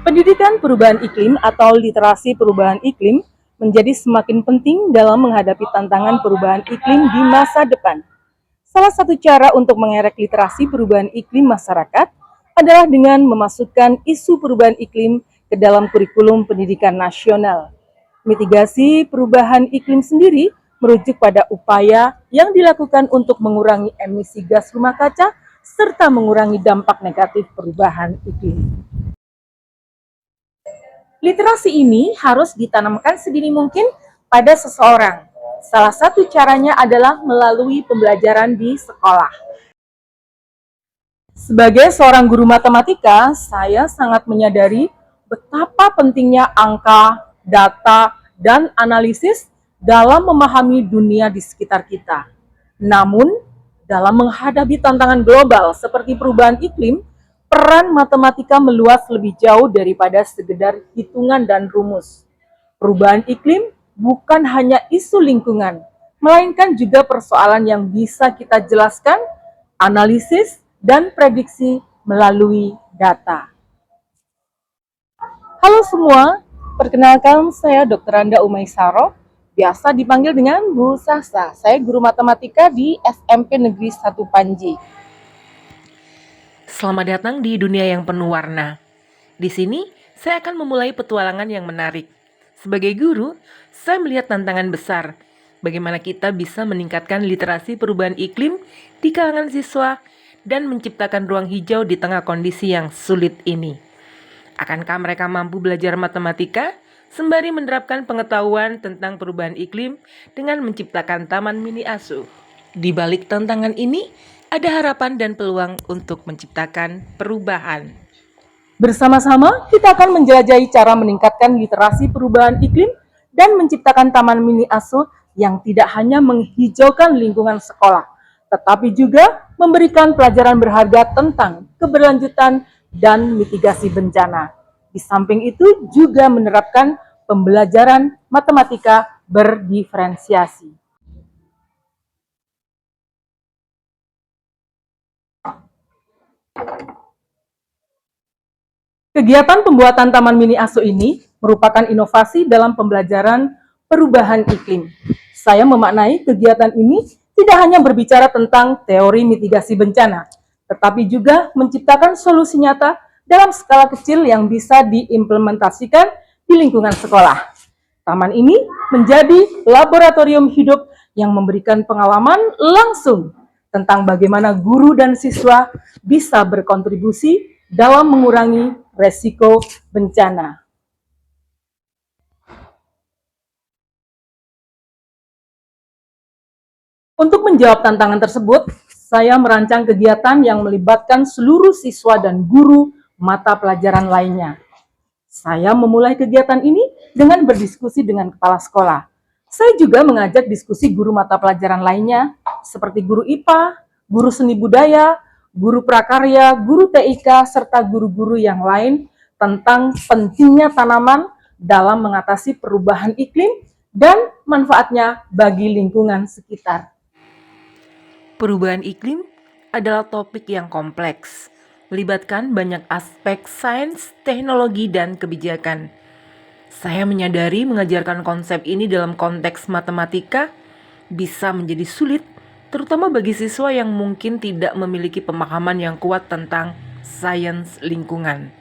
Pendidikan perubahan iklim atau literasi perubahan iklim menjadi semakin penting dalam menghadapi tantangan perubahan iklim di masa depan. Salah satu cara untuk mengerek literasi perubahan iklim masyarakat adalah dengan memasukkan isu perubahan iklim ke dalam kurikulum pendidikan nasional. Mitigasi perubahan iklim sendiri merujuk pada upaya yang dilakukan untuk mengurangi emisi gas rumah kaca serta mengurangi dampak negatif perubahan iklim. Literasi ini harus ditanamkan sedini mungkin pada seseorang. Salah satu caranya adalah melalui pembelajaran di sekolah. Sebagai seorang guru matematika, saya sangat menyadari betapa pentingnya angka, data, dan analisis dalam memahami dunia di sekitar kita. Namun, dalam menghadapi tantangan global seperti perubahan iklim, peran matematika meluas lebih jauh daripada sekedar hitungan dan rumus. Perubahan iklim bukan hanya isu lingkungan, melainkan juga persoalan yang bisa kita jelaskan, analisis, dan prediksi melalui data. Halo semua, perkenalkan saya Dr. Anda Umaisaro, biasa dipanggil dengan Bu Sasa. Saya guru matematika di SMP Negeri 1 Panji. Selamat datang di dunia yang penuh warna. Di sini, saya akan memulai petualangan yang menarik. Sebagai guru, saya melihat tantangan besar. Bagaimana kita bisa meningkatkan literasi perubahan iklim di kalangan siswa dan menciptakan ruang hijau di tengah kondisi yang sulit ini. Akankah mereka mampu belajar matematika sembari menerapkan pengetahuan tentang perubahan iklim dengan menciptakan taman mini asuh? Di balik tantangan ini, ada harapan dan peluang untuk menciptakan perubahan. Bersama-sama, kita akan menjelajahi cara meningkatkan literasi perubahan iklim dan menciptakan taman mini asuh yang tidak hanya menghijaukan lingkungan sekolah, tetapi juga memberikan pelajaran berharga tentang keberlanjutan dan mitigasi bencana. Di samping itu juga menerapkan pembelajaran matematika berdiferensiasi. Kegiatan pembuatan Taman Mini Asuh ini merupakan inovasi dalam pembelajaran perubahan iklim. Saya memaknai kegiatan ini tidak hanya berbicara tentang teori mitigasi bencana, tetapi juga menciptakan solusi nyata dalam skala kecil yang bisa diimplementasikan di lingkungan sekolah. Taman ini menjadi laboratorium hidup yang memberikan pengalaman langsung tentang bagaimana guru dan siswa bisa berkontribusi dalam mengurangi resiko bencana. Untuk menjawab tantangan tersebut, saya merancang kegiatan yang melibatkan seluruh siswa dan guru mata pelajaran lainnya. Saya memulai kegiatan ini dengan berdiskusi dengan kepala sekolah. Saya juga mengajak diskusi guru mata pelajaran lainnya, seperti guru IPA, guru seni budaya, guru prakarya, guru TIK, serta guru-guru yang lain tentang pentingnya tanaman dalam mengatasi perubahan iklim dan manfaatnya bagi lingkungan sekitar. Perubahan iklim adalah topik yang kompleks, melibatkan banyak aspek sains, teknologi, dan kebijakan. Saya menyadari mengajarkan konsep ini dalam konteks matematika bisa menjadi sulit, terutama bagi siswa yang mungkin tidak memiliki pemahaman yang kuat tentang sains lingkungan.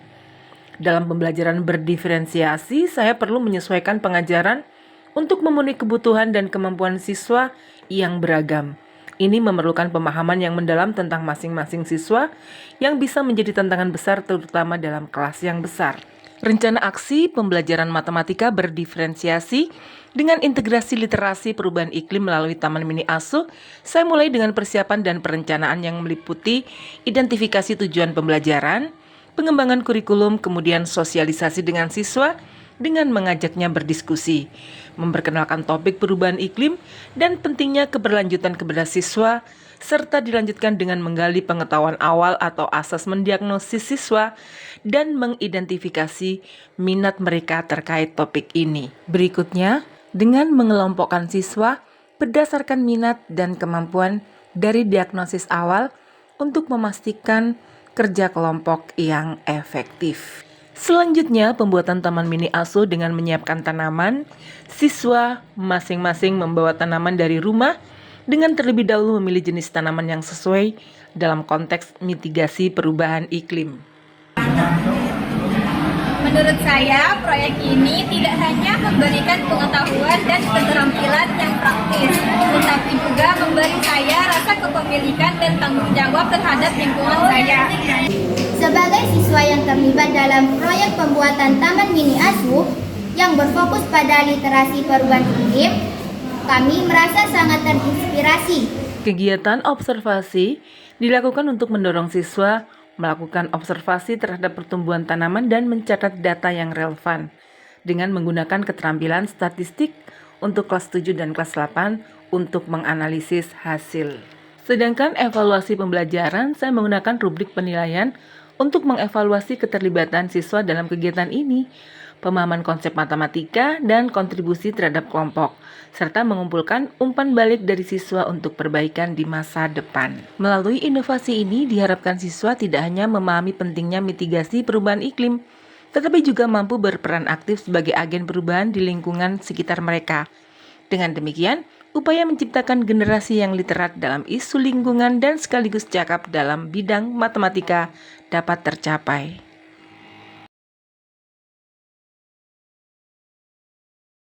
Dalam pembelajaran berdiferensiasi, saya perlu menyesuaikan pengajaran untuk memenuhi kebutuhan dan kemampuan siswa yang beragam. Ini memerlukan pemahaman yang mendalam tentang masing-masing siswa yang bisa menjadi tantangan besar terutama dalam kelas yang besar. Rencana aksi pembelajaran matematika berdiferensiasi dengan integrasi literasi perubahan iklim melalui Taman Mini Asuh, saya mulai dengan persiapan dan perencanaan yang meliputi identifikasi tujuan pembelajaran, pengembangan kurikulum, kemudian sosialisasi dengan siswa, dengan mengajaknya berdiskusi, memperkenalkan topik perubahan iklim dan pentingnya keberlanjutan kepada siswa, serta dilanjutkan dengan menggali pengetahuan awal atau asesmen diagnosis siswa dan mengidentifikasi minat mereka terkait topik ini. Berikutnya, dengan mengelompokkan siswa berdasarkan minat dan kemampuan dari diagnosis awal untuk memastikan kerja kelompok yang efektif. Selanjutnya, pembuatan taman mini asuh dengan menyiapkan tanaman. Siswa masing-masing membawa tanaman dari rumah dengan terlebih dahulu memilih jenis tanaman yang sesuai dalam konteks mitigasi perubahan iklim. Menurut saya, proyek ini tidak hanya memberikan pengetahuan dan keterampilan yang praktis, tetapi juga memberi saya rasa kepemilikan dan tanggung jawab terhadap lingkungan saya. Sebagai siswa yang terlibat dalam proyek pembuatan Taman Mini Asuh yang berfokus pada literasi perubahan iklim, kami merasa sangat terinspirasi. Kegiatan observasi dilakukan untuk mendorong siswa melakukan observasi terhadap pertumbuhan tanaman dan mencatat data yang relevan dengan menggunakan keterampilan statistik untuk kelas 7 dan kelas 8 untuk menganalisis hasil. Sedangkan evaluasi pembelajaran, saya menggunakan rubrik penilaian untuk mengevaluasi keterlibatan siswa dalam kegiatan ini, pemahaman konsep matematika, dan kontribusi terhadap kelompok, serta mengumpulkan umpan balik dari siswa untuk perbaikan di masa depan. Melalui inovasi ini diharapkan siswa tidak hanya memahami pentingnya mitigasi perubahan iklim, tetapi juga mampu berperan aktif sebagai agen perubahan di lingkungan sekitar mereka. Dengan demikian, upaya menciptakan generasi yang literat dalam isu lingkungan dan sekaligus cakap dalam bidang matematika dapat tercapai.